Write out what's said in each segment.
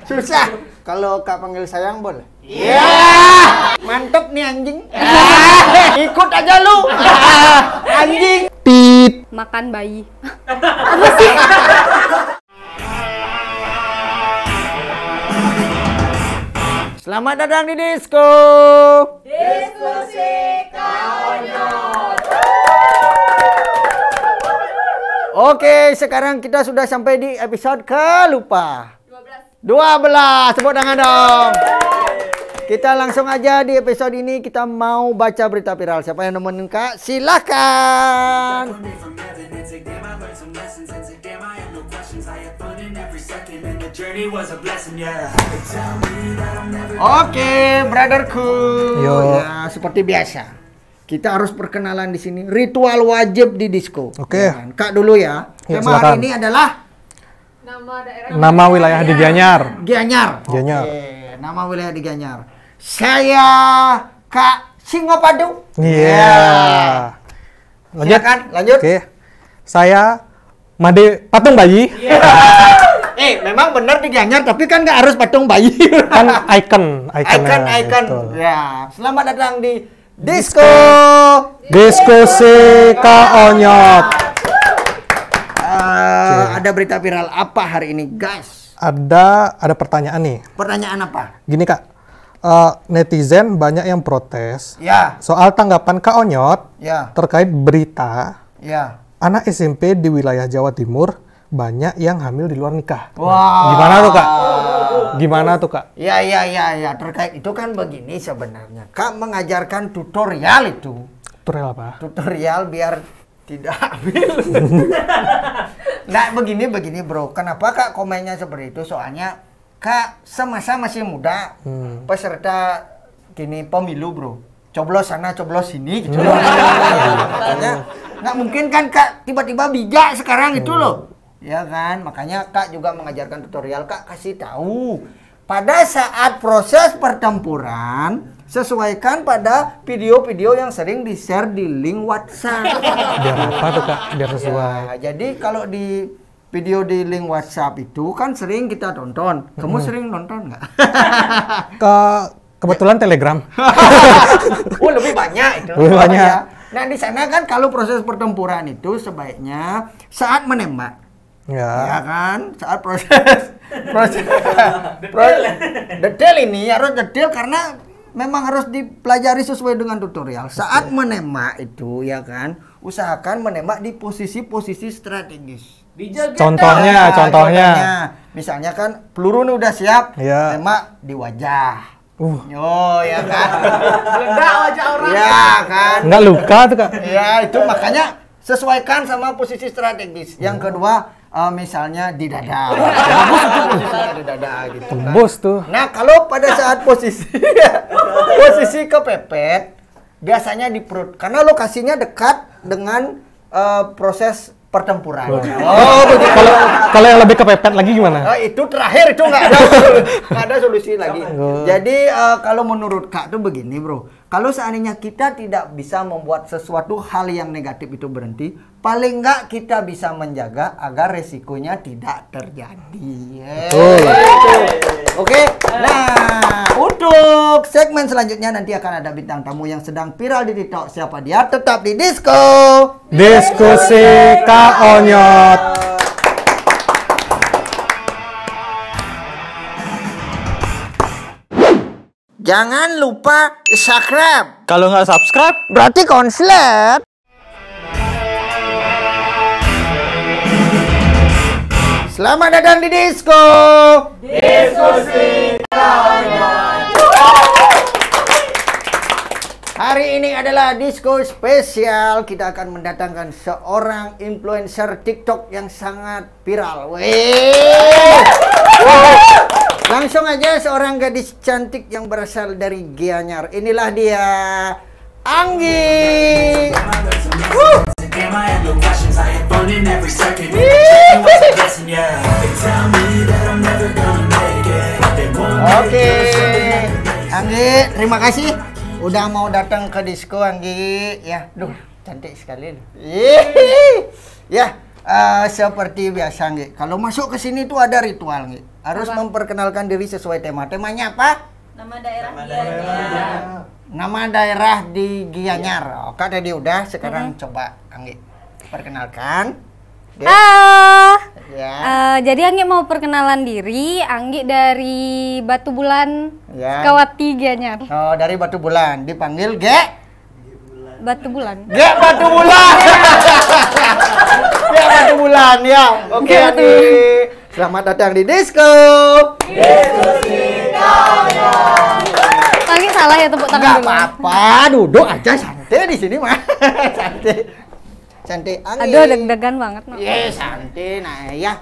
Susah. Kalau Kak panggil sayang boleh? Iya. Mantep nih anjing. Ikut aja lu. Anjing. Tit. Makan bayi. Selamat datang di Disko. Diskusi Kaonyot. Oke, sekarang kita sudah sampai di episode ke lupa. 12. Tepuk tangan dong. Kita langsung aja di episode ini kita mau baca berita viral. Siapa yang nemenin Kak? Silakan. Oke, brotherku. Yo. Ya, seperti biasa. Kita harus perkenalan di sini. Ritual wajib di Disko. Oke. Ya kan? Kak dulu ya. Ya, Tema hari silakan. ini adalah Nama wilayah di Gianyar. Gianyar. Gianyar. Oke, nama wilayah di Gianyar. Saya Kak Singopadu. Iya. Lanjut. Silakan, lanjut. Oke. Saya Made patung bayi. Memang benar di Gianyar, tapi kan nggak harus patung bayi. Kan icon. Icon. Betul. Ya, selamat datang di Disko. Diskusi Kaonyot. Ada berita viral apa hari ini, guys? Ada pertanyaan nih. Pertanyaan apa? Gini Kak, netizen banyak yang protes Ya, soal tanggapan Kak Onyot ya, terkait berita ya. anak SMP di wilayah Jawa Timur banyak yang hamil di luar nikah. Wah. Gimana tuh Kak? Gimana tuh Kak? Ya. Terkait itu kan begini sebenarnya. Kak mengajarkan tutorial itu. Tutorial apa? Tutorial biar tidak hamil. Nah, begini bro. Kenapa Kak komennya seperti itu? Soalnya Kak semasa masih muda, peserta gini pemilu bro. Coblos sana, coblos sini gitu loh. Makanya nggak mungkin kan Kak tiba-tiba bijak sekarang itu loh. Ya kan? Makanya Kak juga mengajarkan tutorial. Kak kasih tahu pada saat proses pertempuran sesuaikan pada video-video yang sering di-share di link WhatsApp. Biar apa tuh Kak? Biar sesuai. Ya, jadi kalau di video di link WhatsApp itu kan sering kita tonton. Kamu sering nonton nggak? Kebetulan Telegram. Oh, lebih banyak itu. Lebih banyak. Ya. Nah, di sana kan kalau proses pertempuran itu sebaiknya saat menembak. Ya kan? Saat proses detail ini harus detail karena memang harus dipelajari sesuai dengan tutorial. Saat menembak itu ya kan, usahakan menembak di posisi-posisi strategis. Contohnya. Misalnya kan peluru ini udah siap, Iya. tembak di wajah. Oh ya kan. Meledak wajah orang. Ya kan. Nggak luka tuh Kak? Ya itu makanya sesuaikan sama posisi strategis. Yang kedua misalnya di dada. Bagus itu posisinya di dada gitu kan. Tembus tuh. Nah kalau pada saat posisi kepepet biasanya di perut karena lokasinya dekat dengan proses pertempuran. Oh, begitu. Kalau yang lebih kepepet lagi gimana? Itu terakhir itu nggak ada solusi lagi. Jadi kalau menurut Kak tuh begini bro, kalau seandainya kita tidak bisa membuat sesuatu hal yang negatif itu berhenti, paling nggak kita bisa menjaga agar resikonya tidak terjadi. Oke. Nah untuk segmen selanjutnya nanti akan ada bintang tamu yang sedang viral di TikTok. Siapa dia? Tetap di Disko. Diskusi Kaonyot. Jangan lupa subscribe. Kalau nggak subscribe, Berarti konslet. Selamat datang di Disko. Diskusi Kaonyot. Hari ini adalah Disko spesial. Kita akan mendatangkan seorang influencer TikTok yang sangat viral. Langsung aja seorang gadis cantik yang berasal dari Gianyar. Inilah dia, Anggi. Oke, Anggi, terima kasih udah mau datang ke Disko, Anggi. Ya, duh, cantik sekali. Ya, Seperti biasa Ngi. Kalau masuk ke sini tuh ada ritual Ngi. Harus memperkenalkan diri sesuai tema. Temanya apa? Nama daerah Gianyar. Nama daerah di Gianyar. Oke, tadi udah. Sekarang coba Anggi perkenalkan. Halo. Ya. Jadi Anggi mau perkenalan diri. Anggi dari Batu Bulan, Ya. Sukawati, Gianyar. Oh, dari Batu Bulan. Dipanggil Batu Bulan. Batu Bulan. Batu Bulan ya. Oke, Andi. Selamat datang di Disco. Anggi salah ya tepuk tangan Enggak dulu. apa-apa, duduk aja santai di sini mah. Santai. Anggi. Aduh, deg-degan banget. No. Santai. Nah, ya.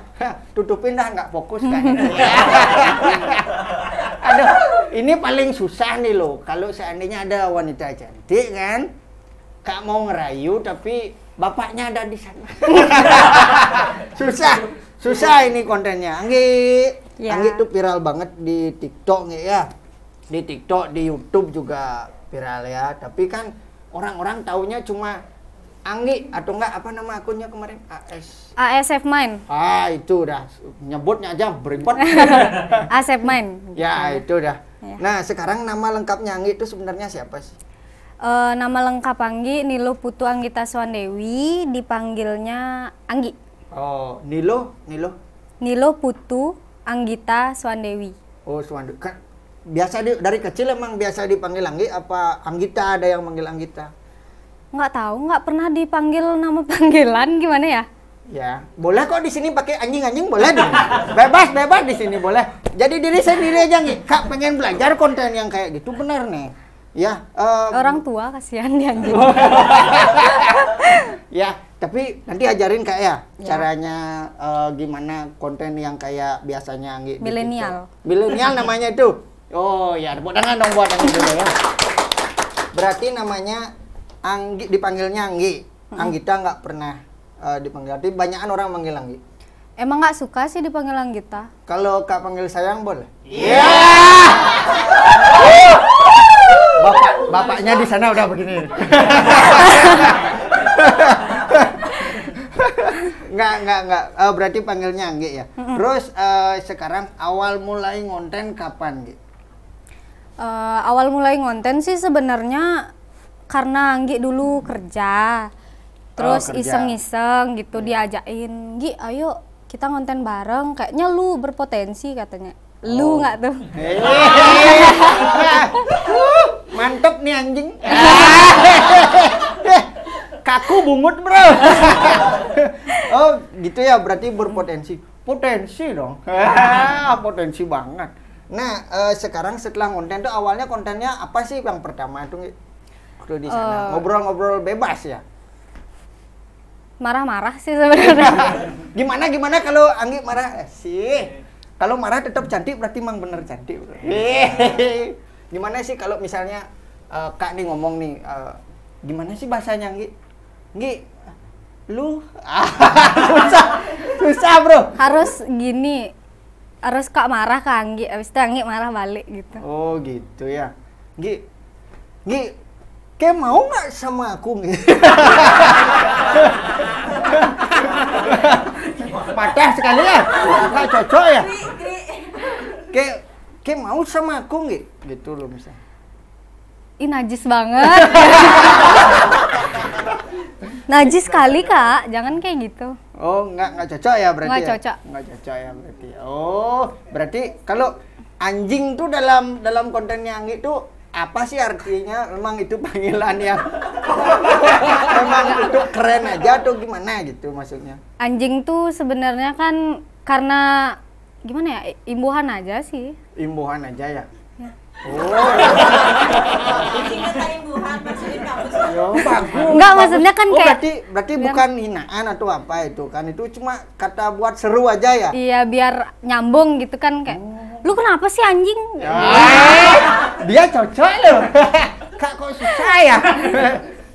Tutupin dah, nggak fokus kan. Aduh, ini paling susah nih loh. Kalau seandainya ada wanita cantik kan, Kak mau ngerayu tapi bapaknya ada di sana. Susah ini kontennya. Anggi, Ya. Anggi tuh viral banget di TikTok nih ya. Di TikTok, di YouTube juga viral ya. Tapi kan orang-orang taunya cuma Anggi atau enggak apa nama akunnya kemarin? ASF Main. Itu udah nyebutnya aja beribet. ASF Main. Ya, itu udah. Ya. Nah, sekarang nama lengkapnya Anggi itu sebenarnya siapa sih? Nama lengkap Anggi Nilo Putu Anggita Swandewi, dipanggilnya Anggi. Oh, Nilo. Nilo Putu Anggita Swandewi. Oh, Swandu. Kan biasa dari kecil emang biasa dipanggil Anggi apa Anggita ada yang manggil Anggita? Nggak tahu, nggak pernah dipanggil nama panggilan, gimana ya? Ya, boleh kok di sini pakai anjing-anjing boleh dong. Bebas di sini boleh. Jadi diri sendiri aja Ngi. Kak pengen belajar konten yang kayak gitu bener nih. Ya, Orang tua kasihan dia anjing. ya, tapi nanti ajarin Kak ya, caranya gimana konten yang kayak biasanya Anggi. di Milenial. TikTok. Milenial namanya itu. Oh ya, tepuk tangan dong buat Anggi dulu ya. Berarti namanya Anggi, dipanggilnya Anggi. Anggita nggak pernah dipanggil. Tapi banyakan orang manggil Anggi. Emang nggak suka sih dipanggil Anggita? Kalau Kak panggil sayang boleh? Iya. Bapaknya di sana udah begini. Enggak. Berarti panggilnya Anggi ya. Terus sekarang awal mulai ngonten kapan, Gi? Awal mulai ngonten sih sebenarnya karena Anggi dulu kerja. Terus kerja. iseng-iseng gitu diajakin, "Gi, ayo kita ngonten bareng, kayaknya lu berpotensi," katanya. Lu nggak tuh? Mantep nih anjing. Kaku bungut bro. Oh gitu ya, berarti berpotensi. Potensi dong. Potensi banget. Nah sekarang setelah konten tuh awalnya kontennya apa sih yang pertama tuh waktu di sana? Ngobrol-ngobrol bebas ya? Marah-marah sih sebenarnya. Gimana kalau Anggi marah sih? Kalau marah tetap cantik berarti emang bener cantik. Bro. Gimana sih kalau misalnya Kak nih ngomong nih, gimana sih bahasanya Nggi, lu susah bro. Harus gini, harus Kak marah ke Anggi, abis itu Anggi marah balik gitu. Oh gitu ya. Nggi, kayak mau nggak sama aku Nggi? Patah sekali ya, nggak cocok ya. Kayak mau sama aku Nggi? Gitu loh misalnya. Ih, najis banget. Najis sekali Kak, jangan kayak gitu. Oh, nggak cocok ya berarti. Nggak ya? cocok. Nggak cocok ya berarti. Oh, berarti kalau anjing tuh dalam kontennya Anggi tuh apa sih artinya? Memang itu panggilan yang memang itu keren aja atau gimana gitu maksudnya? Anjing tuh sebenarnya kan karena gimana ya, imbuhan aja sih. Imbuhan aja ya. Ya. Oh, Ingat imbuhan maksudnya kamu sih. yo, bagus. Enggak, maksudnya kan Oh, kayak berarti bukan hinaan atau apa itu kan? Itu cuma kata buat seru aja ya. iya biar nyambung gitu kan kayak. Lu kenapa sih anjing? Dia cocok loh. Kak kok susah ya?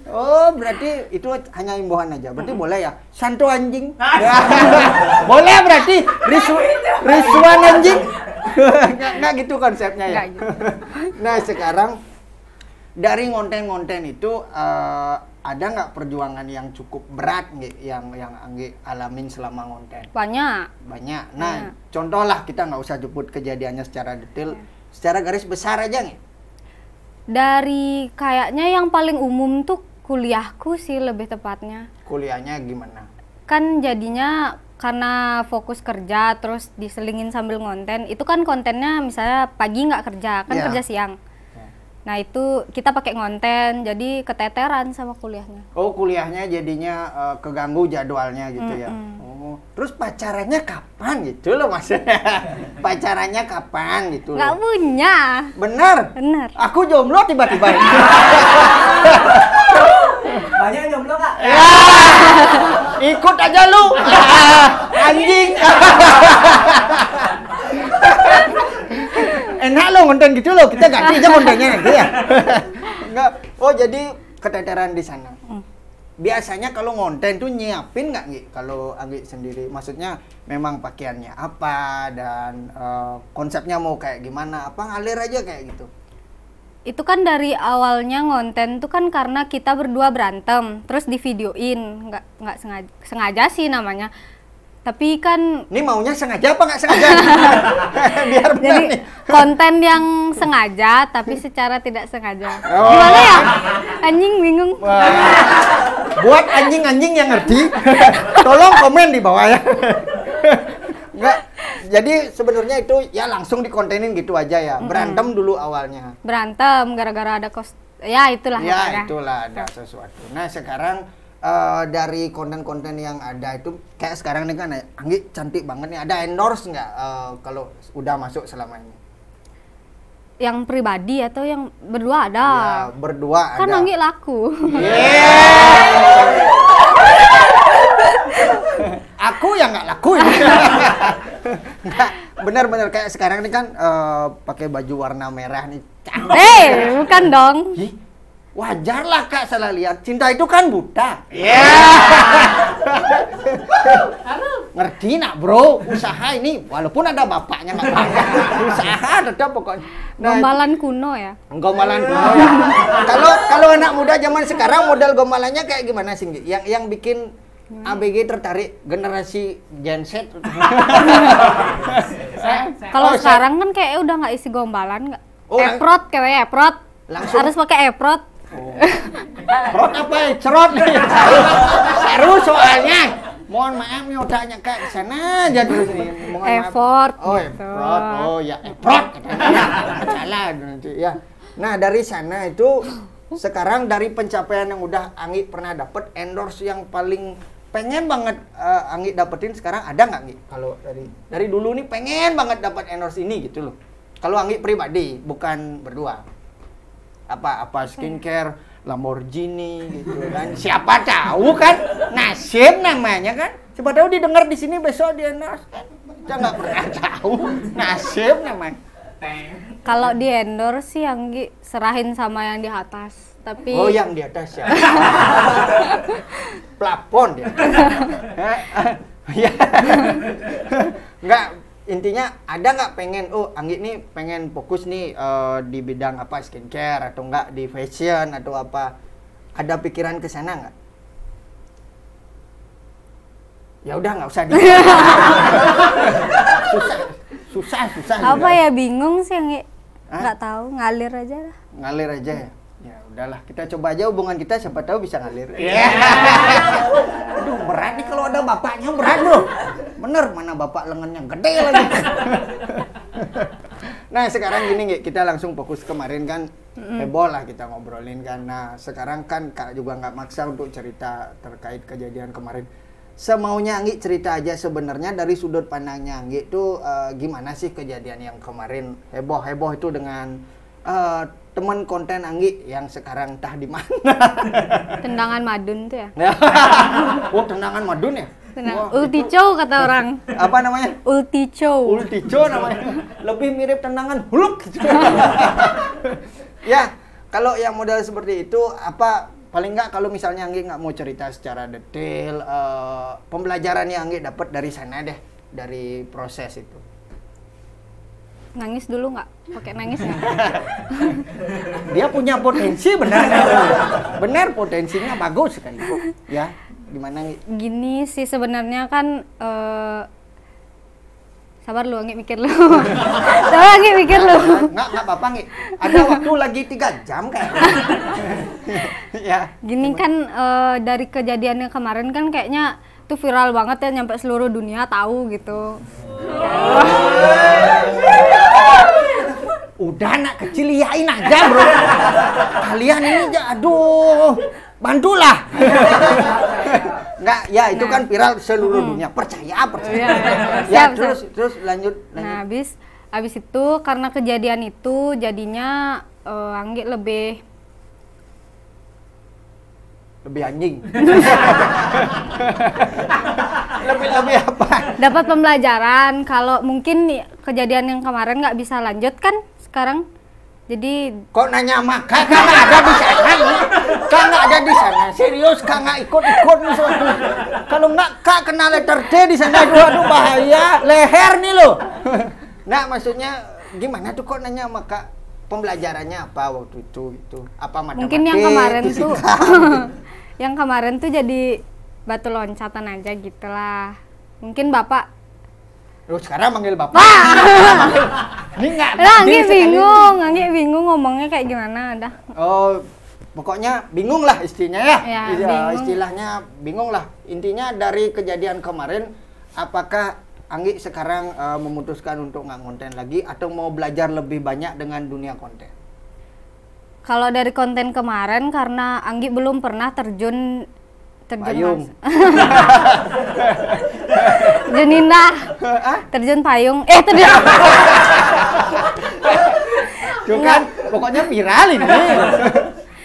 Oh, berarti itu hanya imbuhan aja. Berarti boleh ya? Santo anjing. Boleh berarti risuan anjing. Nggak gitu konsepnya ya. Nggak gitu. Nah, sekarang dari konten-konten itu ada nggak perjuangan yang cukup berat Anggi yang Anggi alamin selama ngonten? Banyak. Banyak. Nah, contoh lah, kita nggak usah jemput kejadiannya secara detail, secara garis besar aja nih. Dari kayaknya yang paling umum tuh kuliahku sih lebih tepatnya. Kuliahnya gimana? Kan jadinya karena fokus kerja terus diselingin sambil ngonten, itu kan kontennya misalnya pagi nggak kerja, kan kerja siang. Nah itu kita pakai ngonten, jadi keteteran sama kuliahnya. Oh, kuliahnya jadinya keganggu jadwalnya gitu ya. Oh, terus pacarannya kapan gitu loh maksudnya? Pacarannya kapan gitu loh? Nggak punya. Bener? Bener. Aku jomblo tiba-tiba. Banyak yang jomblo Kak? Ya, ikut aja lu. Anjing. Enak lo konten gitu lo, kita ganti aja kontennya nanti ya. Enggak. Oh, jadi keteteran di sana. Biasanya kalau ngonten tuh nyiapin nggak Nggi? Kalau Anggi sendiri, maksudnya memang pakaiannya apa dan konsepnya mau kayak gimana? Apa ngalir aja kayak gitu? Itu kan dari awalnya ngonten tuh kan karena kita berdua berantem, terus divideoin, nggak sengaja sih namanya. Tapi kan Ini maunya sengaja apa nggak sengaja? Biar benar jadi nih. konten yang sengaja tapi secara tidak sengaja. Oh. Gimana ya? Anjing bingung. Wah. Buat anjing-anjing yang ngerti, tolong komen di bawah ya. Enggak. Jadi sebenarnya itu ya langsung dikontenin gitu aja ya. Berantem dulu awalnya. Berantem gara-gara ada ya itulah Ya, pokoknya. itulah ada sesuatu. Nah, sekarang dari konten-konten yang ada itu kayak sekarang nih kan Anggi cantik banget nih. Ada endorse nggak kalau udah masuk selama ini? Yang pribadi atau yang berdua ada? Ya, berdua Kan ada. Anggi laku. Aku yang nggak laku ya. Nggak, bener-bener kayak sekarang ini kan pakai baju warna merah nih. Bukan dong. Ih, wajar lah Kak salah lihat. Cinta itu kan buta. Ngerti nak bro? Usaha ini walaupun ada bapaknya nggak apa-apa. Usaha tetap pokoknya. Gombalan kuno ya. Gombalan kuno ya. Kalau anak muda zaman sekarang model gombalannya kayak gimana sih? Nggi? Yang bikin ABG tertarik generasi Gen Z. Kalau sekarang kan kayak udah nggak isi gombalan, nggak. Oh, Eprot kayak eprot. Langsung. Harus pakai eprot. Cerot apa ya? Cerot nih. Seru soalnya. Mohon maaf nih otaknya Kak di sana aja dulu nih. Mohon maaf. Effort. Oh, gitu. effort. Oh ya, effort katanya. Salah nanti ya. Nah, dari sana itu sekarang dari pencapaian yang udah Anggi pernah dapet, endorse yang paling pengen banget Anggi dapetin sekarang ada nggak Anggi? Kalau dari dulu nih pengen banget dapat endorse ini gitu loh. Kalau Anggi pribadi, bukan berdua. Apa skincare, Lamborghini gitu kan. Siapa tahu kan nasib namanya kan. Siapa tahu didengar di sini besok di endorse kan. Kita nggak pernah tahu nasib namanya. Kalau di endorse sih Anggi serahin sama yang di atas. Tapi Oh, yang di atas ya. Plafon dia. Ya. Enggak, intinya ada nggak pengen, Anggi nih pengen fokus nih di bidang apa, skincare atau enggak di fashion atau apa? Ada pikiran ke sana nggak? Ya udah nggak usah. Susah. apa ya, bingung sih Anggi. Nggak tahu, ngalir aja lah. Ngalir aja ya. Ya udahlah, kita coba aja hubungan kita, siapa tahu bisa ngalir. Aduh, berat nih kalau ada bapaknya, berat loh. Bener, mana bapak lengannya gede lagi. Nah, sekarang gini Nggi, kita langsung fokus kemarin kan. Heboh lah kita ngobrolin kan. Nah, sekarang kan Kak juga nggak maksa untuk cerita terkait kejadian kemarin. Semaunya Anggi cerita aja sebenarnya dari sudut pandangnya Anggi itu gimana sih kejadian yang kemarin heboh itu dengan teman konten Anggi yang sekarang entah di mana. Tendangan madun tuh ya. Oh, tendangan madun ya? Wah, Ultico kata orang. apa namanya? Ultico. Ultico namanya. Lebih mirip tendangan Hulk. Ya, kalau yang model seperti itu apa paling nggak kalau misalnya Anggi nggak mau cerita secara detail pembelajaran yang Anggi dapat dari sana deh, dari proses itu. nangis dulu nggak? Pakai nangis nggak? Dia punya potensi benar. Benar potensinya bagus sekali. Ya, gimana Nggi? Gini sih sebenarnya kan sabar lu, Anggi mikir lu. Sabar Anggi mikir lu. Nggak apa-apa Nggi. Ada waktu lagi 3 jam kayaknya. Ya. Gini kan dari kejadian yang kemarin kan kayaknya tuh viral banget ya, nyampe seluruh dunia tahu gitu. Udah anak kecil iyain aja bro. Kalian ini aduh, bantulah. Enggak, ya itu kan viral seluruh dunia. Percaya. Ya, Siap. terus lanjut. Nah, habis itu karena kejadian itu jadinya Anggi lebih anjing. lebih apa? dapat pembelajaran kalau mungkin kejadian yang kemarin nggak bisa lanjut kan sekarang. Jadi Kok nanya sama Kak nggak ada di sana? Kak nggak ada di sana. Serius Kak nggak ikut nih suatu. Kalau nggak Kak kena letter D di sana. Aduh bahaya. Leher nih lo. Nah maksudnya gimana tuh kok nanya sama Kak? Pembelajarannya apa waktu itu? Apa matematik? mungkin yang kemarin tuh fisika? yang kemarin tuh jadi batu loncatan aja gitulah. Mungkin Bapak Loh, sekarang manggil Bapak. Ini nggak Anggi bingung ngomongnya kayak gimana dah. Oh, pokoknya bingung lah istilahnya ya. Ya, Iya, bingung. istilahnya bingung lah. Intinya dari kejadian kemarin, apakah Anggi sekarang memutuskan untuk nggak konten lagi atau mau belajar lebih banyak dengan dunia konten? Kalau dari konten kemarin karena Anggi belum pernah terjun Payung. terjun indah, terjun payung, terjun Itu kan pokoknya viral ini.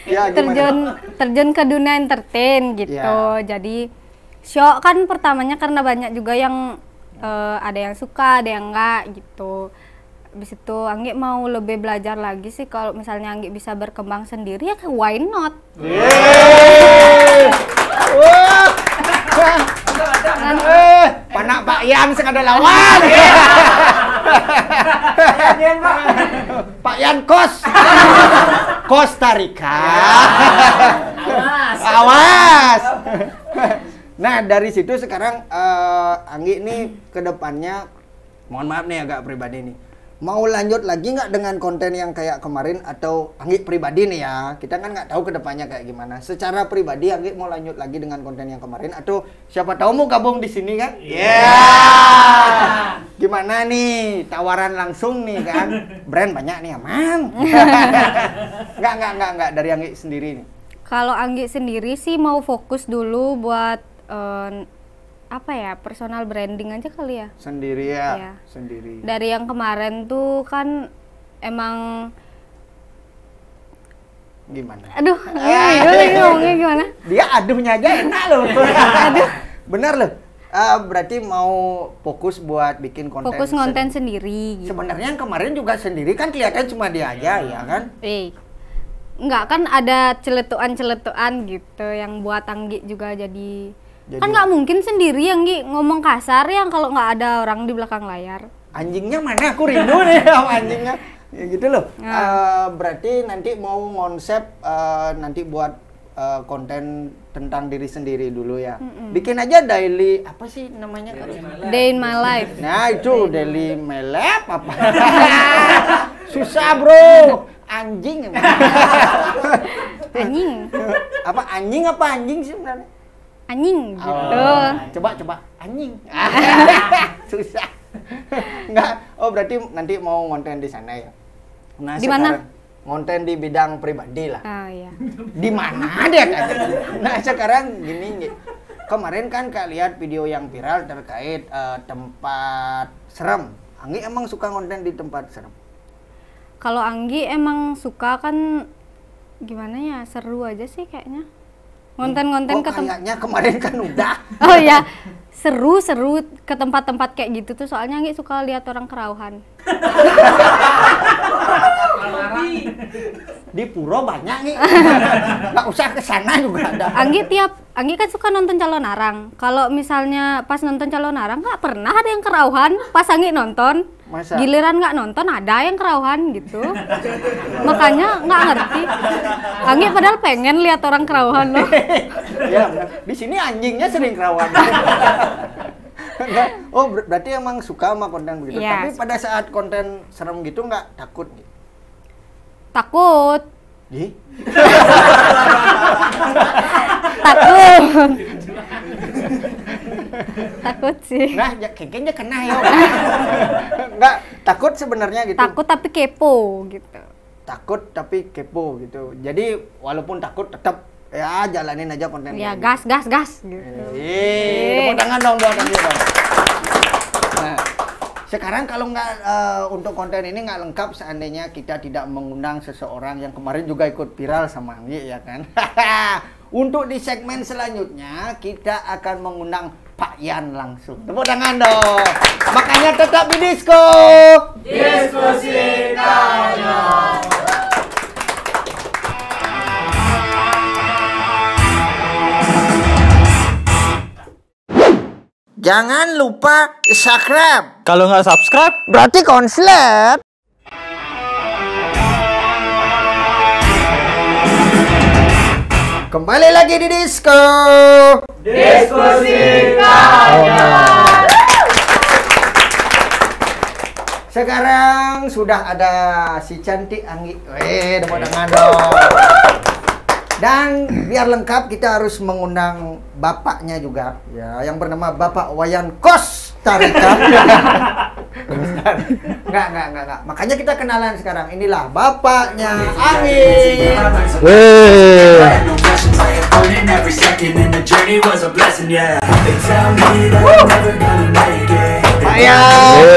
Ya, gimana? terjun ke dunia entertain gitu. Ya. Jadi show kan pertamanya karena banyak juga yang ada yang suka, ada yang enggak gitu. Habis itu Anggi mau lebih belajar lagi sih, kalau misalnya Anggi bisa berkembang sendiri ya why not? Panak Pak Yan sekada lawan. Pak Yan Costa Rica. Awas. Nah dari situ sekarang Anggi nih ke depannya, mohon maaf nih agak pribadi nih, mau lanjut lagi nggak dengan konten yang kayak kemarin atau Anggi pribadi nih ya, kita kan nggak tahu ke depannya kayak gimana. Secara pribadi Anggi mau lanjut lagi dengan konten yang kemarin atau siapa tahu mau gabung di sini kan? Gimana nih tawaran langsung nih kan? Brand banyak nih aman. Nggak dari Anggi sendiri nih. Kalau Anggi sendiri sih mau fokus dulu buat apa ya, personal branding aja kali ya. Sendiri ya. Iya. Sendiri. Dari yang kemarin tuh kan emang Gimana? aduh, ngomongnya gimana? Dia aduhnya aja enak loh. Aduh. Bener loh. Berarti mau fokus buat bikin konten. Fokus ngonten sendiri gitu. Sebenarnya yang kemarin juga sendiri kan kelihatan cuma dia aja ya kan? Enggak kan ada celetukan-celetukan gitu yang buat Anggi juga jadi kan nggak mungkin sendiri Anggi ngomong kasar yang kalau nggak ada orang di belakang layar. Anjingnya mana? Aku rindu nih sama anjingnya. Ya gitu loh. Berarti nanti mau konsep nanti buat konten tentang diri sendiri dulu ya. Bikin aja daily apa sih namanya? Day in my life. Nah itu daily my life apa? Susah bro. Anjing. Anjing. Apa anjing sih sebenarnya? Anjing gitu. Coba anjing. Susah. Enggak. Oh berarti nanti mau ngonten di sana ya. Nah, Di mana? Ngonten di bidang pribadi lah. Iya. Di mana dia kan? Nah, sekarang gini. Kemarin kan Kak lihat video yang viral terkait tempat serem. Anggi emang suka ngonten di tempat serem? Kalau Anggi emang suka kan gimana ya, seru aja sih kayaknya. Ngonten-ngonten ke tempat. Kayaknya kemarin kan udah. Oh ya, seru ke tempat-tempat kayak gitu tuh, soalnya Anggi suka lihat orang kerauhan. Di puro banyak nih. Nggak usah ke sana juga ada. Anggi kan suka nonton Calon Arang. Kalau misalnya pas nonton Calon Arang nggak pernah ada yang kerauhan pas Anggi nonton. Masa? Giliran nggak nonton ada yang kerauhan gitu. Makanya nggak ngerti. Anggi padahal pengen lihat orang kerauhan loh. Ya, benar. Di sini anjingnya sering kerawan. Enggak. Oh, berarti emang suka sama konten begitu. Iya, Tapi suka. pada saat konten serem gitu nggak takut? Takut. Ih, Takut. Takut sih. nah, ya, kayaknya kena ya. Nggak, takut sebenarnya gitu. Takut tapi kepo gitu. Takut tapi kepo gitu. Jadi walaupun takut tetap ya jalanin aja konten. Ya gas gitu. Tepuk tangan dong buat Anggi dong. Nah, sekarang kalau nggak untuk konten ini nggak lengkap seandainya kita tidak mengundang seseorang yang kemarin juga ikut viral sama Anggi ya kan. Untuk di segmen selanjutnya kita akan mengundang Pak Yan langsung. Tepuk tangan dong. Makanya tetap di Disko. Diskusi Tanya. Jangan lupa subscribe. Kalau nggak subscribe, Berarti konslet. Kembali lagi di Disko. Diskusi Tanya. Sekarang sudah ada si cantik Anggi. Tepuk tangan dong. Dan biar lengkap kita harus mengundang bapaknya juga ya, yang bernama Bapak Wayan Costa Rica. Enggak. Makanya kita kenalan sekarang. Inilah bapaknya Anggi. Pak Yan,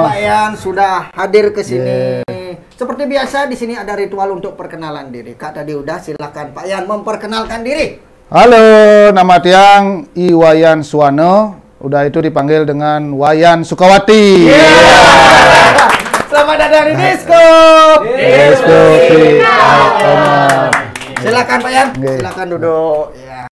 Pak Yan sudah hadir ke sini. Seperti biasa di sini ada ritual untuk perkenalan diri. Kak tadi udah, silakan Pak Yan memperkenalkan diri. Halo, nama tiang Iwayan Suwano. Udah itu dipanggil dengan Wayan Sukawati. Selamat datang di Disko. Disko. Silakan Pak Yan, Oke. silakan duduk. Ya.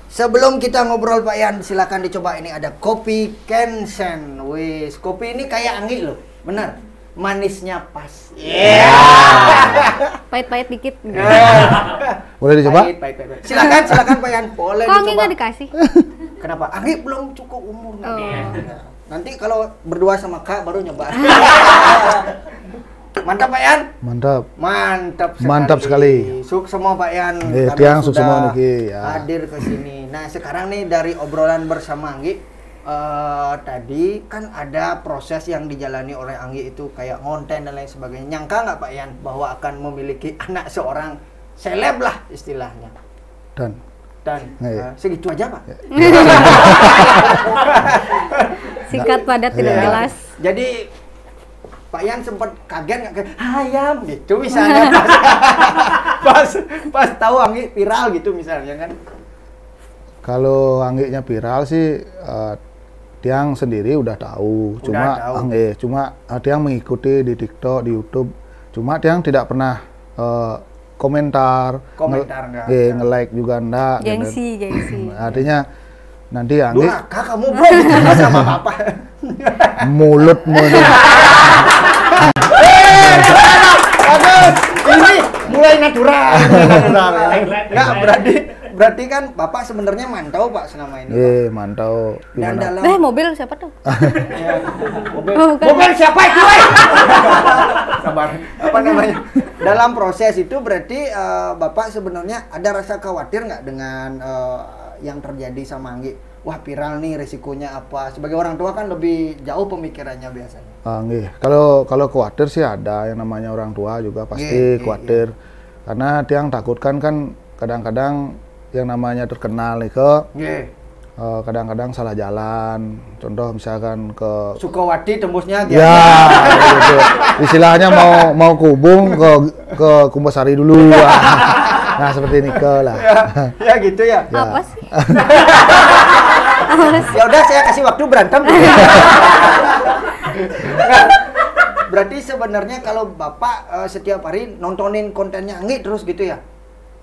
Sebelum kita ngobrol Pak Yan, silakan dicoba. Ini ada kopi Kensen. Wis, kopi ini kayak Anggi loh, benar. Manisnya pas. Pahit-pahit dikit. Boleh dicoba? Pahit. Silakan Pak Yan, boleh Kok Anggi dicoba. nggak dikasih? Kenapa? Anggi belum cukup umur nanti. Oh. Nanti kalau berdua sama Kak baru nyoba. Mantap Pak Yan. Mantap. Mantap sekali. sekali. Suk semua Pak Yan. Kami tiang suk sudah semua niki, ya. hadir ke sini. Nah, sekarang nih dari obrolan bersama Anggi, tadi kan ada proses yang dijalani oleh Anggi itu kayak ngonten dan lain sebagainya. Nyangka nggak Pak Yan bahwa akan memiliki anak seorang seleb lah istilahnya. Dan Iya. Segitu aja Pak. Singkat padat tidak Iya. jelas. Jadi Pak Yan sempat kaget nggak kayak ayam gitu misalnya pas tahu Anggi viral gitu misalnya kan. kalau Angginya viral sih, tiang sendiri udah tahu. Cuma tiang mengikuti di TikTok, di YouTube. Cuma tiang tidak pernah komentar Nggak. nge-like juga enggak. Gengsi. Artinya nanti Anggi Durhaka kamu bro, bicara sama papa. mulut. Bagus, ini mulai natural. Nggak, berarti kan bapak sebenarnya mantau Pak selama ini. Pak. Mantau. Dan Gimana? dalam Mobil siapa tuh? Ya, mobil, Oh, bukan. mobil siapa itu? Sabar. Apa namanya? Dalam proses itu berarti bapak sebenarnya ada rasa khawatir nggak dengan yang terjadi sama Anggi? Wah viral nih, resikonya apa? Sebagai orang tua kan lebih jauh pemikirannya biasanya. Nggih. Kalau khawatir sih ada, yang namanya orang tua juga pasti khawatir. Karena tiang takutkan kan kadang-kadang yang namanya terkenal nih kadang-kadang salah jalan. Contoh misalkan ke Sukawati tembusnya gitu. ya gitu. Istilahnya mau kubung ke Kumbasari dulu. Nah, seperti ini lah. Ya gitu ya. Apa sih? Ya udah saya kasih waktu berantem. Nggak, berarti sebenarnya kalau bapak setiap hari nontonin kontennya Anggi terus gitu ya?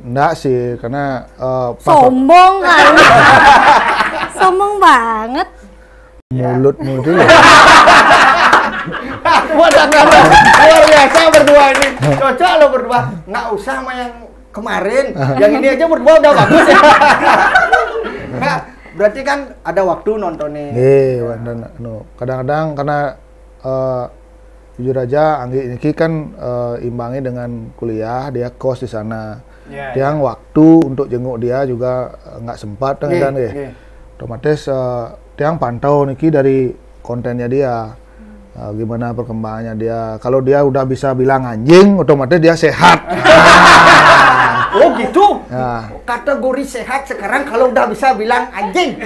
Enggak sih, karena Sombong kali. Sombong banget. mulutmu itu loh. Luar biasa berdua ini. Cocok lo berdua. Nggak usah sama yang kemarin. Yang ini aja berdua udah bagus ya. Nah, berarti kan ada waktu nontonnya. Kadang-kadang karena jujur aja Anggi ini kan imbangi dengan kuliah, dia kos di sana. Yang waktu untuk jenguk dia juga nggak sempat kan ya. Otomatis Tiang pantau niki dari kontennya dia. Gimana perkembangannya dia. Kalau dia udah bisa bilang anjing, otomatis dia sehat. Oh gitu? Ya. Kategori sehat sekarang kalau udah bisa bilang anjing.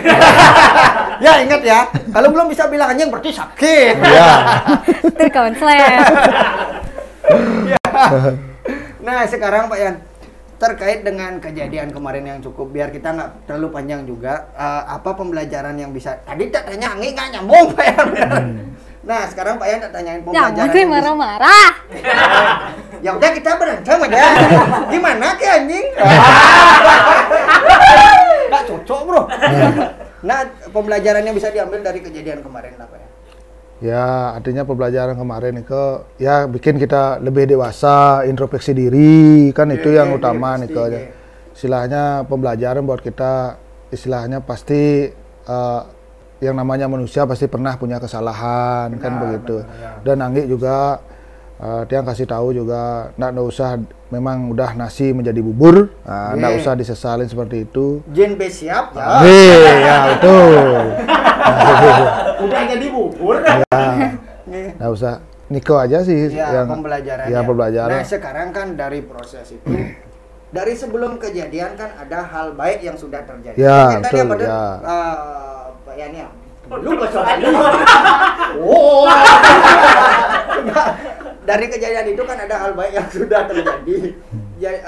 Ya ingat ya, kalau belum bisa bilang anjing berarti sakit. Ya. Terkonslet. Nah sekarang Pak Yan, terkait dengan kejadian kemarin yang cukup, biar kita nggak terlalu panjang juga, apa pembelajaran yang bisa, tadi tak tanya Anggi nggak nyambung Pak Yan. Nah sekarang Pak Yan tak tanyain pembelajaran. Jangan sih marah-marah. Ya udah kita berantem aja. Gimana ke anjing? Nggak cocok bro. Nah pembelajaran yang bisa diambil dari kejadian kemarin apa ya? Ya artinya pembelajaran kemarin itu ya bikin kita lebih dewasa, introspeksi diri kan itu yang utama nih aja. Istilahnya pembelajaran buat kita, istilahnya pasti yang namanya manusia pasti pernah punya kesalahan kan begitu. Dan Anggi juga dia kasih tahu juga nggak usah, memang udah nasi menjadi bubur, nggak usah disesalin seperti itu. Jin B siap ya. Ya betul. Udah jadi bubur. Nggak usah, Niko aja sih ya, yang pembelajaran. Ya pembelajaran. Nah sekarang kan dari proses itu, dari sebelum kejadian kan ada hal baik yang sudah terjadi. Ya betul. Tadi ya. Pak Yani ya. Lu oh. Dari kejadian itu kan ada hal baik yang sudah terjadi. Ya,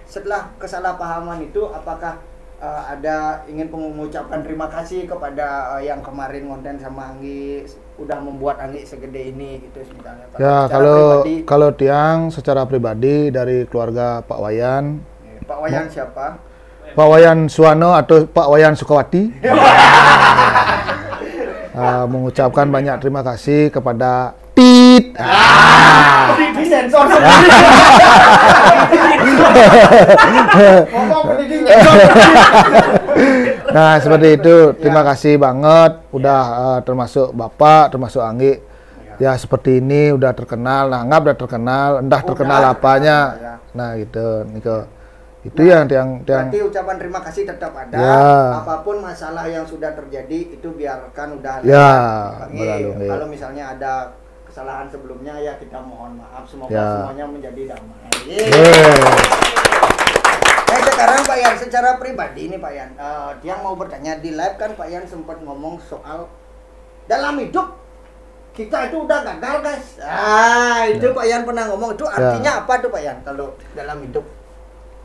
setelah kesalahpahaman itu, apakah ada ingin mengucapkan terima kasih kepada yang kemarin konten sama Anggi, udah membuat Anggi segede ini gitu misalnya? Ya kalau Tiang secara pribadi dari keluarga Pak Wayan. Pak Wayan siapa? Pak Wayan Suwano atau Pak Wayan Sukawati. Mengucapkan banyak terima kasih kepada Tit. Disensor. Nah seperti itu, terima kasih banget udah termasuk Bapak, termasuk Anggi. Ya seperti ini udah terkenal, nanggap udah terkenal, entah terkenal apanya. Nah gitu, Niko. Itu yang berarti ucapan terima kasih tetap ada. Ya. Apapun masalah yang sudah terjadi itu biarkan udah ya, berlalu. Kalau misalnya ada kesalahan sebelumnya ya kita mohon maaf, semoga semuanya menjadi damai. Nah sekarang Pak Yan secara pribadi ini Pak Yan, Tiang mau bertanya, di live kan Pak Yan sempat ngomong soal dalam hidup kita itu udah gagal guys. Itu Pak Yan pernah ngomong, itu artinya apa tuh Pak Yan kalau dalam hidup?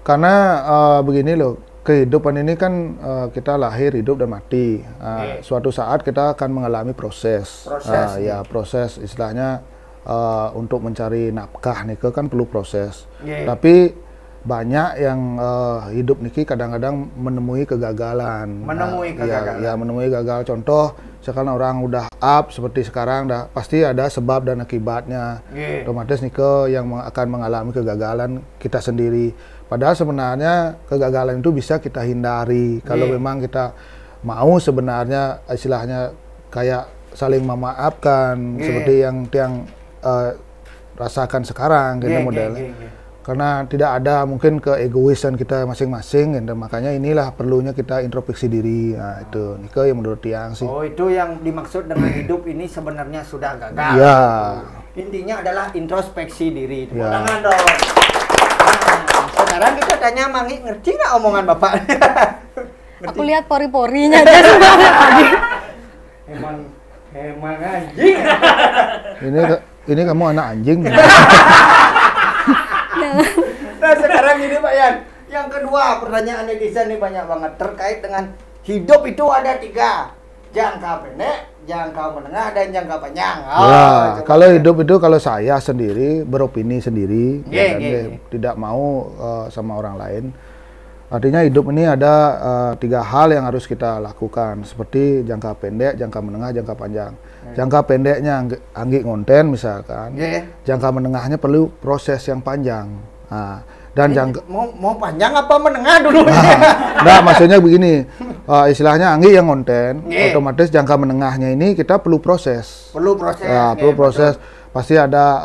Karena begini loh, kehidupan ini kan kita lahir, hidup dan mati. Suatu saat kita akan mengalami proses. Proses istilahnya untuk mencari nafkah nih kan perlu proses. Tapi banyak yang hidup niki kadang-kadang menemui kegagalan. Menemui gagal. Contoh, sekarang orang udah up seperti sekarang, pasti ada sebab dan akibatnya. Otomatis niko yang akan mengalami kegagalan kita sendiri. Padahal sebenarnya kegagalan itu bisa kita hindari kalau memang kita mau sebenarnya istilahnya kayak saling memaafkan seperti yang rasakan sekarang gitu modelnya. Karena tidak ada mungkin keegoisan kita masing-masing, dan makanya inilah perlunya kita introspeksi diri. Nah itu Niko yang menurut Tiang sih. Oh itu yang dimaksud dengan hidup ini sebenarnya sudah gagal. Ya. Intinya adalah introspeksi diri. Ya. Tangan dong. Sekarang kita tanya Mangi, ngerti nggak omongan Bapak? Aku lihat pori-porinya aja sebenarnya tadi. Emang anjing. Ini kamu anak anjing. Nah sekarang ini Pak Yan, yang kedua pertanyaan netizen ini banyak banget terkait dengan hidup itu ada 3, jangka pendek, jangka menengah, dan jangka panjang. Kalau hidup itu kalau saya sendiri beropini sendiri, tidak mau sama orang lain. Artinya hidup ini ada 3 hal yang harus kita lakukan, seperti jangka pendek, jangka menengah, jangka panjang. Jangka pendeknya Anggi ngonten misalkan, jangka menengahnya perlu proses yang panjang. Nah, dan jangka mau panjang apa menengah dulu? Nah, maksudnya begini, istilahnya Anggi yang ngonten, otomatis jangka menengahnya ini kita perlu proses. Perlu proses. Perlu proses. Pasti ada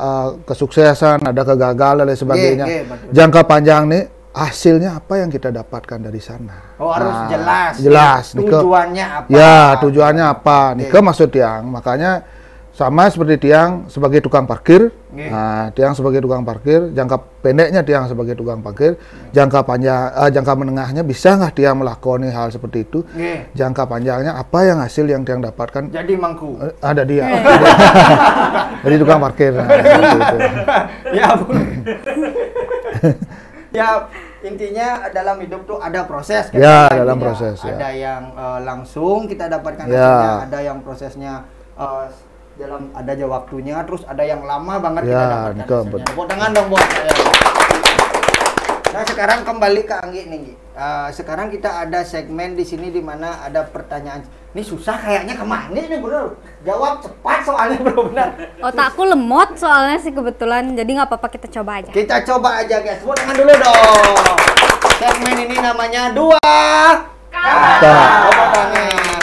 kesuksesan, ada kegagalan dan sebagainya. Jangka panjang nih, hasilnya apa yang kita dapatkan dari sana? Oh, harus jelas. Jelas. Tujuannya apa? Ya, tujuannya apa? Nike maksud Tiang. Makanya sama seperti Tiang sebagai tukang parkir. Nah, Tiang sebagai tukang parkir, jangka pendeknya Tiang sebagai tukang parkir, jangka panjang, jangka menengahnya bisa nggak Tiang melakoni hal seperti itu? Jangka panjangnya apa yang hasil yang Tiang dapatkan? Jadi mangku. Ada dia. Jadi tukang parkir. Nah, gitu. Ya ampun. Ya, intinya dalam hidup tuh ada proses kan? Ya, dalam proses. Ada yang langsung kita dapatkan ya. hasilnya, ada yang prosesnya dalam ada aja waktunya, terus ada yang lama banget kita dapatkan hasilnya. Tepuk tangan dong buat saya. Nah, sekarang kembali ke Anggi nih, Gi. Sekarang kita ada segmen di sini di mana ada pertanyaan. Ini susah kayaknya kemana nih, bro? Jawab cepat soalnya, bro, benar. Otakku lemot soalnya sih kebetulan, jadi nggak apa-apa kita coba aja. Kita coba aja, guys. Tepuk tangan dulu dong. Segmen ini namanya Dua Kata. Tepuk tangan.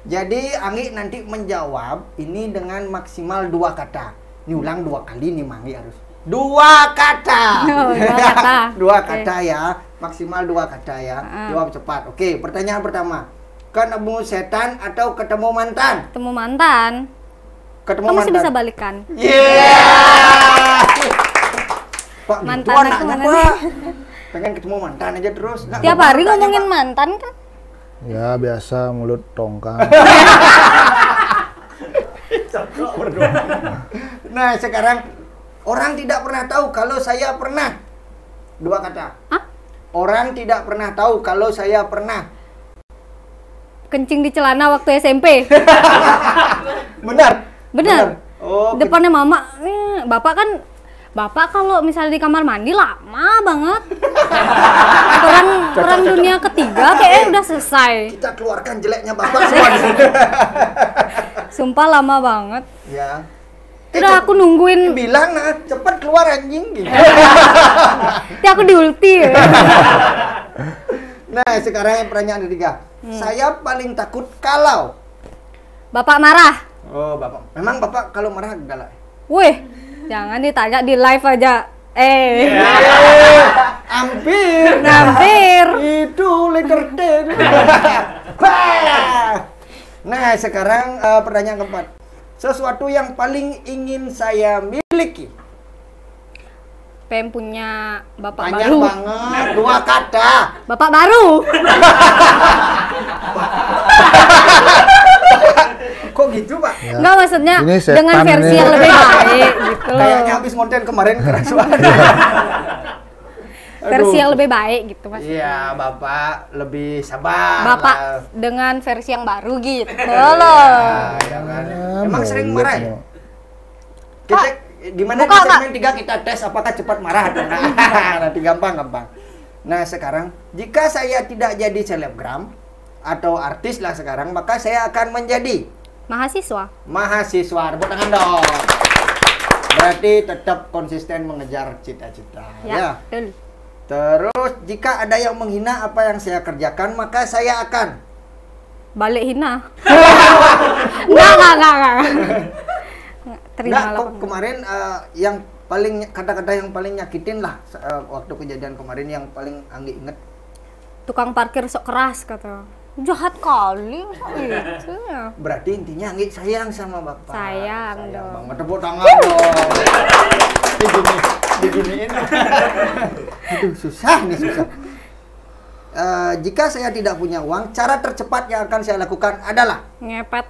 Jadi Anggi nanti menjawab ini dengan maksimal 2 kata. Ini ulang 2 kali nih, Anggi harus. 2 kata. Oh, 2 kata. 2 kata ya, maksimal 2 kata ya. Jawab cepat. Oke, pertanyaan pertama. Ketemu setan atau ketemu mantan? Ketemu mantan. Ketemu Kamu masih mantan. bisa balikan. Pak, Mantan gitu aku anaknya, mana Pak. Pengen ketemu mantan aja terus. Nggak Tiap mau hari mantannya, ngomongin Pak. mantan kan? Ya, biasa mulut tongkang. Nah, sekarang orang tidak pernah tahu kalau saya pernah. 2 kata. Hah? Orang tidak pernah tahu kalau saya pernah. Kencing di celana waktu SMP. Benar? Bener. Oh, Depannya mama, bapak kalau misalnya di kamar mandi lama banget. Perang dunia ketiga kayaknya udah selesai. kita keluarkan jeleknya Bapak semua di sini. Sumpah lama banget. Ya. Udah aku nungguin. Bilang nah, cepet keluar anjing gitu. Nanti aku diulti. Nah, sekarang yang pertanyaan ketiga. Saya paling takut kalau Bapak marah. Oh, Bapak. Memang Bapak kalau marah galak? Wih, jangan ditanya di live aja. Hampir. Hampir. Itu letter T. Nah, sekarang pertanyaan keempat. Sesuatu yang paling ingin saya miliki. Pengen punya bapak Panjang baru. banget, 2 kata. Bapak baru. Kok gitu, Pak? Ya. Enggak, maksudnya Ini setan dengan versi ini. yang lebih baik gitu loh. Kayaknya habis konten kemarin keras banget. Versi yang lebih baik gitu Mas. Iya, Bapak lebih sabar. Bapak lah. dengan versi yang baru gitu loh. Ya kan? Emang sering mulut marah ya? mau. Kita gimana di buka, segmen 3 kita tes apakah cepat marah atau enggak. Nanti gampang. Nah, sekarang jika saya tidak jadi selebgram atau artis lah sekarang, maka saya akan menjadi Mahasiswa. mahasiswa. Tepuk tangan dong. Berarti tetap konsisten mengejar cita-cita. Ya, betul. Terus jika ada yang menghina apa yang saya kerjakan, maka saya akan Balik hina. Enggak. Terima Nggak, lah. kok kemarin yang paling kata-kata yang paling nyakitin lah waktu kejadian kemarin yang paling Anggi inget. Tukang parkir sok keras kata. Jahat kali gitu ya. Berarti intinya Anggi sayang sama Bapak. Sayang dong. Banget, tepuk tangan dong. Diginiin. Aduh, susah. Jika saya tidak punya uang, cara tercepat yang akan saya lakukan adalah Ngepet.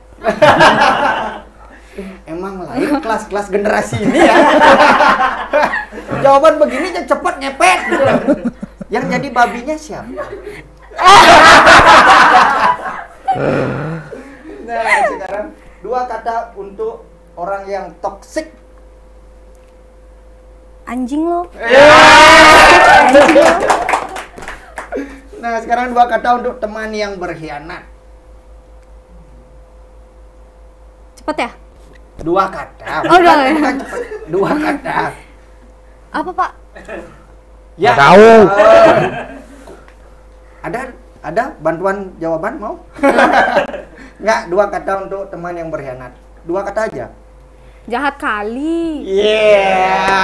emang lain kelas-kelas generasi ini ya. Jawaban begini aja cepat ngepet gitu loh. Yang jadi babinya siapa? Nah, sekarang 2 kata untuk orang yang toksik. Anjing lo. Nah, sekarang 2 kata untuk teman yang berkhianat. Cepet ya? 2 kata. Oh, udah. Bukan cepet. 2 kata. Apa, Pak? Ya. Nggak tahu. Ada bantuan jawaban mau? Enggak, 2 kata untuk teman yang berkhianat. 2 kata aja. Jahat kali.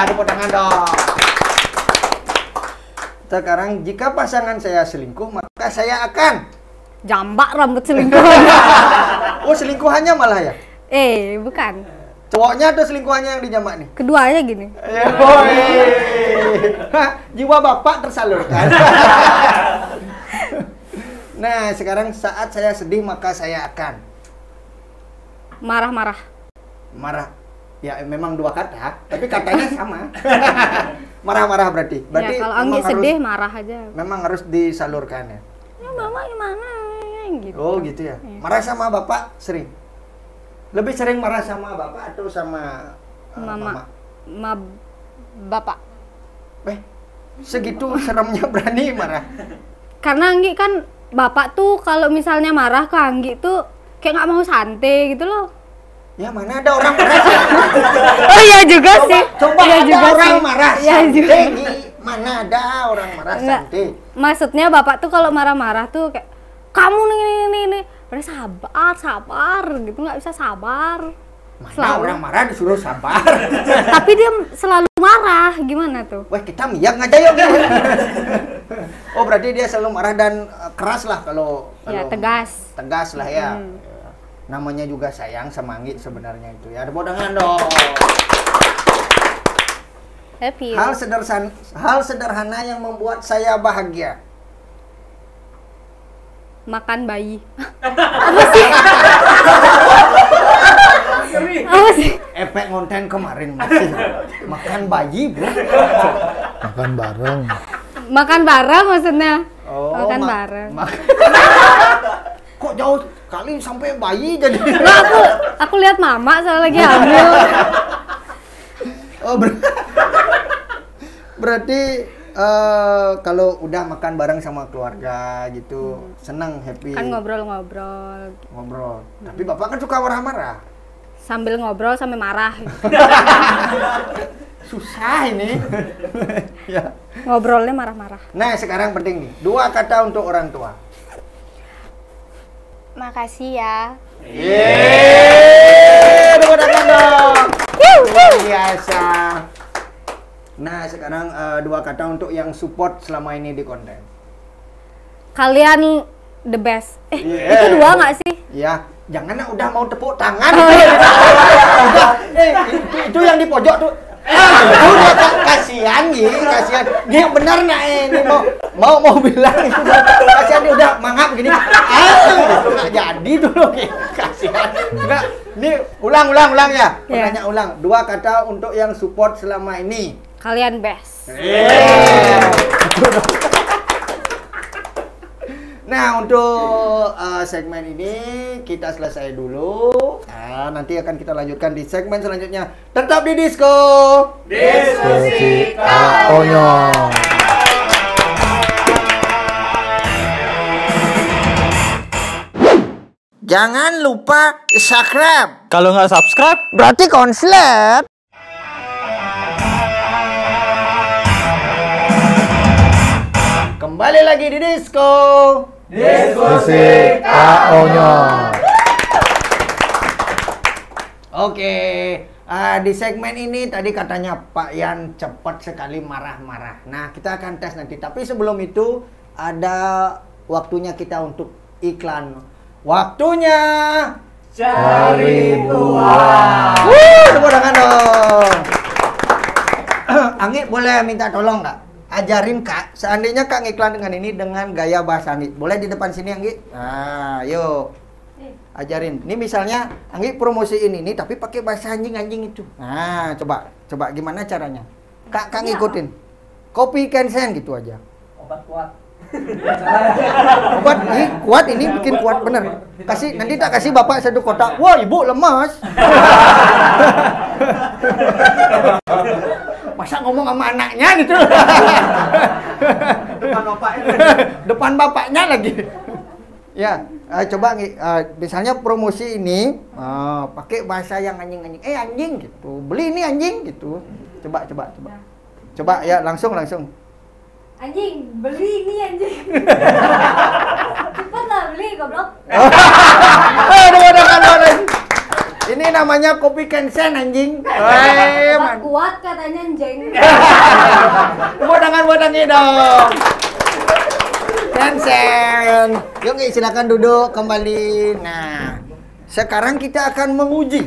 Tepuk tangan dong. Sekarang jika pasangan saya selingkuh, maka saya akan Jambak rambut selingkuh. oh, selingkuhannya malah ya? Bukan. Cowoknya atau selingkuhannya yang dijambak nih? Keduanya gini. Jiwa bapak tersalurkan. Nah, sekarang saat saya sedih maka saya akan Marah-marah. marah. Ya memang 2 kata, tapi katanya sama. Marah-marah berarti. Berarti Ya, kalau memang Anggi sedih marah aja. memang harus disalurkan ya. Ya, Mama gimana? Gitu. Oh, gitu ya. Iya. Marah sama bapak sering. Lebih sering marah sama bapak atau sama mama? Bapak. Segitu seremnya berani marah. Karena Anggi kan bapak tuh kalau misalnya marah ke Anggi tuh kayak nggak mau santai gitu loh. Ya mana ada orang marah sih? Oh iya juga sih. Coba Iya ada juga orang sih. marah Iya juga. santai. Mana ada orang marah Enggak. santai? Maksudnya bapak tuh kalau marah-marah tuh kayak kamu nih. Udah sabar gitu, nggak bisa sabar. Mana orang marah disuruh sabar? Tapi dia selalu marah, gimana tuh? Wah, kita miyak aja yuk. Oh, berarti dia selalu marah dan keras lah kalau Ya tegas. Tegas lah ya. Namanya juga sayang sama Anggi sebenarnya itu ya. Tepuk tangan dong. Happy. Hal sederhana yang membuat saya bahagia. Makan bayi. Apa sih? Efek konten kemarin masih makan bayi, bro. Makan bareng. Makan bareng maksudnya. Oh, Makan bareng. Kok jauh kali sampai bayi jadi? Nah, aku lihat mama soalnya lagi hamil. Oh, berarti kalau udah makan bareng sama keluarga gitu, senang, happy. Kan ngobrol-ngobrol. Tapi bapak kan suka marah-marah. Sambil ngobrol sambil marah. Susah ini. Ya. Ngobrolnya marah-marah. Nah, sekarang penting nih. 2 kata untuk orang tua. Makasih ya. Tepuk tangan dong. Luar biasa. Nah, sekarang 2 kata untuk yang support selama ini di konten. Kalian the best. Yeah. Itu 2 nggak sih? Ya, jangan udah mau tepuk tangan. Oh, iya. Udah, itu yang di pojok tuh. Udah kasihan kasihan. Dia benar nah ini mau bilang itu kasihan dia udah mangap gini. Enggak jadi dulu kasihan. Enggak, ini ulang ya. Pertanyaan ulang. 2 kata untuk yang support selama ini. Kalian best. Nah, untuk segmen ini kita selesai dulu. Nah, nanti akan kita lanjutkan di segmen selanjutnya. Tetap di Disko. Diskusi Konyol. Jangan lupa subscribe. Kalau nggak subscribe, Berarti konslet. Kembali lagi di Disko. Diskusi Konyol. Oke, di segmen ini tadi katanya Pak Yan cepat sekali marah-marah. Nah, kita akan tes nanti. Tapi sebelum itu ada waktunya kita untuk iklan. Waktunya cari uang. Tepuk tangan dong. Anggi boleh minta tolong nggak? Ajarin Kak, seandainya Kak ngiklan dengan ini dengan gaya bahasa Anggi. Boleh di depan sini Anggi? Nah, yuk. Ajarin. Ini misalnya Anggi promosiin ini tapi pakai bahasa anjing itu. Nah, coba gimana caranya? Kak ngikutin. Copy can send gitu aja. Obat kuat. Obat ini kuat, ini bikin kuat bener. Kasih nanti tak kasih Bapak 1 kotak. Wah, Ibu lemas. Masa ngomong sama anaknya gitu. Depan bapak. depan bapaknya lagi. Ya, coba misalnya promosi ini pakai bahasa yang anjing-anjing. Anjing gitu. Beli ini anjing gitu. Coba. Coba ya langsung. Anjing, beli ini anjing. Cepatlah beli goblok. Ini namanya kopi Kensen anjing. Kuat katanya anjing. Bodang dong. Kensen. Yuk silakan duduk kembali. Nah, sekarang kita akan menguji.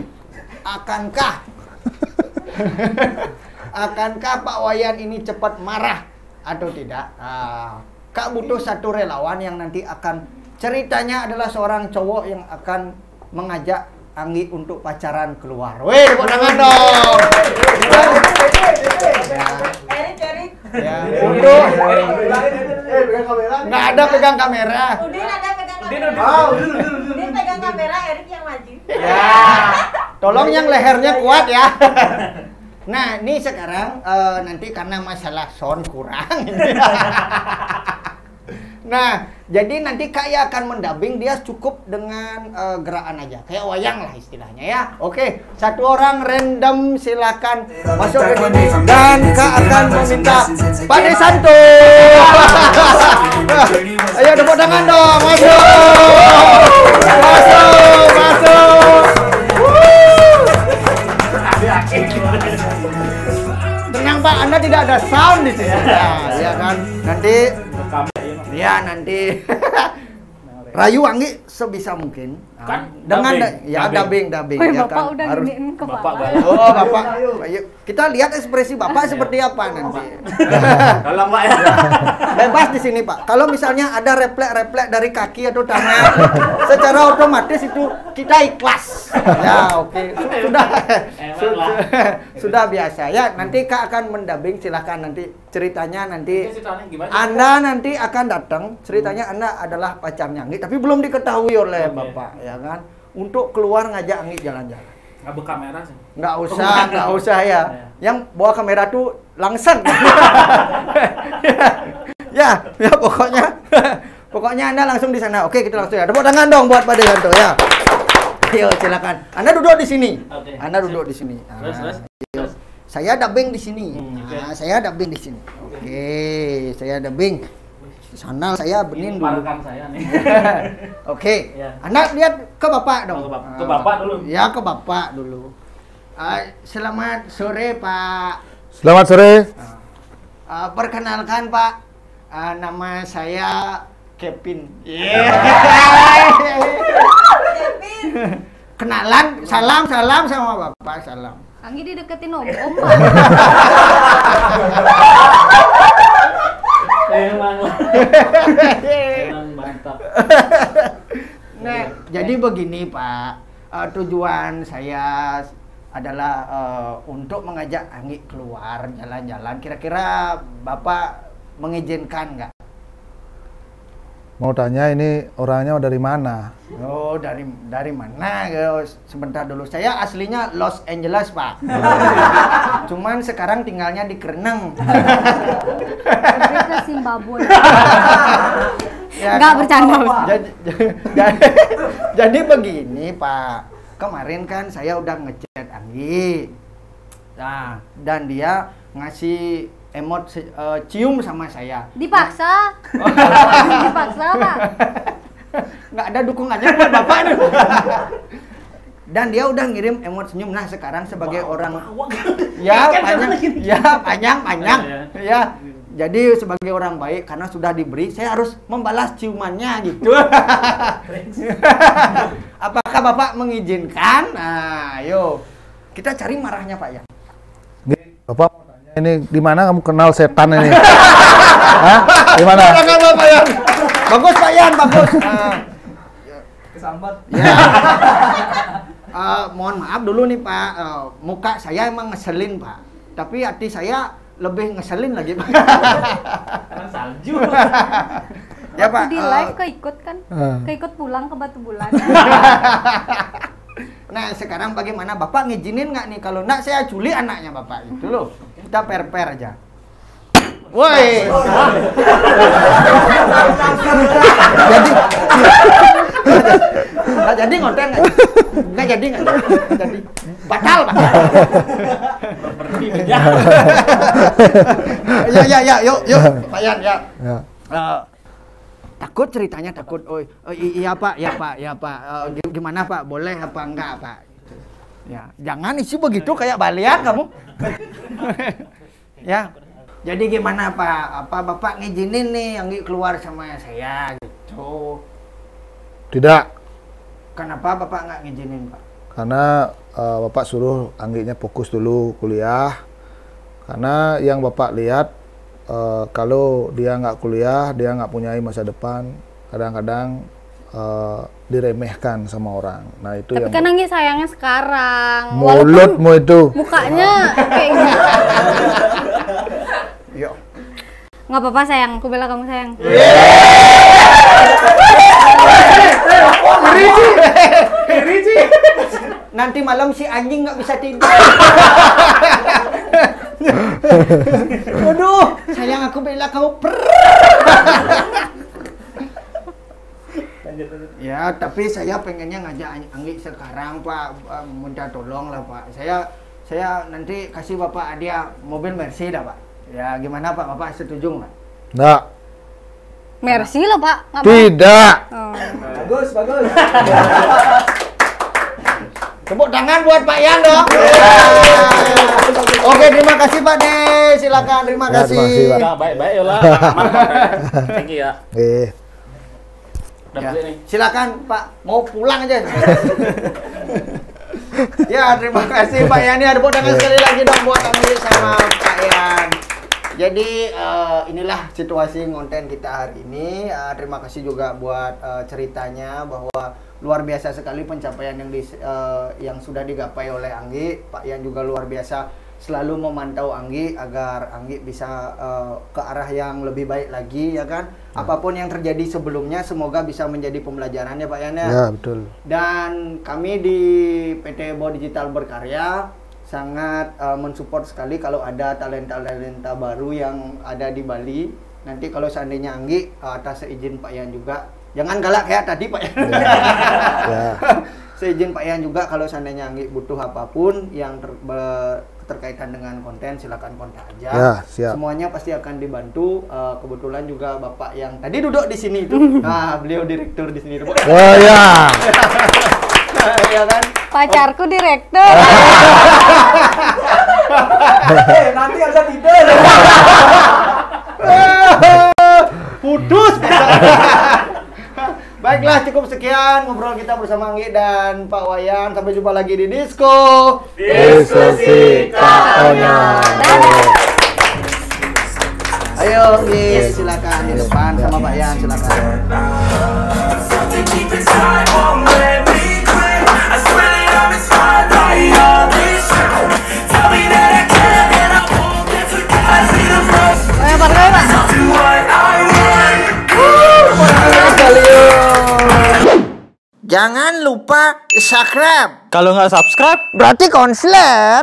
Akankah Pak Wayan ini cepat marah atau tidak? Kak butuh satu relawan yang nanti akan ceritanya adalah seorang cowok yang akan mengajak Anggi untuk pacaran keluar. Weh, tepuk tangan dong. Erik. Ya, untuk nggak ada pegang kamera. Udin ada pegang kamera. Udin pegang kamera, Erik yang maju. Ya, tolong yang lehernya kuat ya. Nah, ini sekarang nanti karena masalah sound kurang. Nah, jadi nanti Kak akan mendubbing, dia cukup dengan gerakan aja, kayak wayang lah istilahnya ya. Oke, satu orang random silakan masuk ke sini dan Kak akan meminta Pak Desanto. Ayo tepuk tangan dong, masuk. Tenang Pak, Anda tidak ada sound di sini. Ya kan, nanti rayu Anggi sebisa mungkin Kan dengan dubbing. dubbing Woi, ya Bapak kan udah harus. giniin ke Bapak Bapak. Oh Bapak, ayo kita lihat ekspresi Bapak seperti apa nanti. Dalam Pak ya. Bebas di sini Pak. Kalau misalnya ada refleks dari kaki atau tangan, secara otomatis itu kita ikhlas. Ya oke. Sudah biasa ya. Nanti Kak akan mendubbing, silakan nanti ceritanya nanti. Anda nanti akan datang, ceritanya Anda adalah pacarnya Anggi, tapi belum diketahui oleh Bapak, ya kan? Untuk keluar ngajak Anggi jalan-jalan. Nggak berkamera sih. Nggak usah ya. Yang bawa kamera tuh langsung. ya pokoknya Anda langsung di sana. Oke, kita langsung ya. Tepuk tangan dong buat Pak Desanto ya. Ayo silakan. Anda duduk di sini. Oke. Anda duduk di sini. Terus. Saya dubbing di sini. Oke. Saya dubbing di sini. Oke, saya dubbing. Di sana saya benin dulu. Parukan saya nih. Oke. Ya. Anak lihat ke Bapak dong. Ke Bapak dulu. Ya, ke Bapak dulu. Selamat sore, Pak. Selamat sore. Perkenalkan, Pak. Nama saya Kevin. Kenalan, salam sama Bapak, salam. Anggi dideketin om. Emang mantap. Nah, jadi begini Pak, tujuan saya adalah untuk mengajak Anggi keluar jalan-jalan. Kira-kira Bapak mengizinkan nggak? Mau tanya ini orangnya dari mana? Oh, dari mana? Sebentar dulu. Saya aslinya Los Angeles, Pak. Cuman sekarang tinggalnya di Kereneng. Ke Zimbabwe. Ya, Nggak bercanda. Jadi begini, Pak. Kemarin kan saya udah ngechat Anggi. Nah, dan dia ngasih emot cium sama saya. Dipaksa. Dipaksa, Pak. Nggak ada dukungannya buat Bapak nih. Dan dia udah ngirim emot senyum. Nah, sekarang sebagai orang panjang. Ya. Jadi sebagai orang baik karena sudah diberi, saya harus membalas ciumannya gitu. Apakah Bapak mengizinkan? Nah, ayo. Kita cari marahnya, Pak ya. Bapak mau tanya ini di mana kamu kenal setan ini? Hah? Di mana? Pak Yan. Bagus Pak Yan, bagus. Kesambat. Ya. Mohon maaf dulu nih Pak, muka saya emang ngeselin Pak, tapi hati saya lebih ngeselin lagi Pak. Karena salju. Ya Pak. Di live keikut kan? Keikut pulang ke Batu Bulan. Nah sekarang bagaimana Bapak ngizinin nggak nih? Kalau nggak saya culik anaknya Bapak itu loh. Kita per aja. Woi. Nggak jadi ngonten nggak jadi. Batal Pak. Ya, yuk Pak Yan ya. Takut ceritanya takut. Iya Pak. Gimana Pak? Boleh apa enggak Pak? Ya, jangan isi begitu kayak baliak kamu. Ya. Jadi gimana Pak? Apa Bapak ngizinin nih Anggi keluar sama saya gitu? Tidak. Kenapa Bapak nggak ngizinin Pak? Karena Bapak suruh Angginya fokus dulu kuliah. Karena yang Bapak lihat kalau dia nggak kuliah, dia nggak punya masa depan, kadang-kadang diremehkan sama orang. Nah itu Tapi yang kan Anggi sayangnya sekarang. mulutmu itu. Mukanya kayak gitu. Yo. Nggak apa-apa sayang, aku bela kamu sayang. Riji. Nanti malam si anjing nggak bisa tidur. Waduh, sayang aku bela kamu. Ya, tapi saya pengennya ngajak Anggi sekarang Pak, minta tolong lah Pak. Saya nanti kasih Bapak hadiah mobil Mercy dah Pak. Ya, gimana Pak? Bapak setuju nggak? Nggak. Mercy loh Pak. Nggak Tidak. Oh. Bagus. Tepuk tangan buat Pak Yan dong. Oke, terima kasih Pak De. Silakan, terima Ya, kasih. terima kasih, Pak. Nah, baik lah. Thank you ya. Udah Ya, beli nih. silakan Pak, mau pulang aja. Ya, terima kasih Pak Yani. Ada tepuk tangan sekali lagi dong buat Anggi sama Pak Yan. Jadi inilah situasi konten kita hari ini. Terima kasih juga buat ceritanya bahwa luar biasa sekali pencapaian yang sudah digapai oleh Anggi. Pak Yan juga luar biasa selalu memantau Anggi agar Anggi bisa ke arah yang lebih baik lagi ya kan. Apapun yang terjadi sebelumnya semoga bisa menjadi pembelajaran ya Pak Yan ya. Ya, betul. Dan kami di PT Bo Digital Berkarya sangat mensupport sekali kalau ada talenta-talenta baru yang ada di Bali. Nanti kalau seandainya Anggi atas seizin Pak Yan juga, jangan galak kayak tadi Pak Yan. Ya. Seizin Pak Yan juga kalau seandainya Anggi butuh apapun yang terkaitan dengan konten, silakan kontak aja. Ya, siap. Semuanya pasti akan dibantu. Kebetulan juga Bapak yang tadi duduk di sini itu, nah beliau direktur di sini. Oh ya. Ya kan? Pacarku direktur. Nanti harus tidur. Putus. Baiklah, cukup sekian ngobrol kita bersama Anggi dan Pak Wayan. Sampai jumpa lagi di Disko. Diskusi Kaonya. Ayo, Anggi, silakan di depan sama Pak Yan, silakan. Something deep inside won't let me quit. I swear that I'm inspired by all this shit. Tell me that I can and I won't get to guys in the rush. I'll do what I want. Jangan lupa subscribe. Kalau nggak subscribe, Berarti konslet.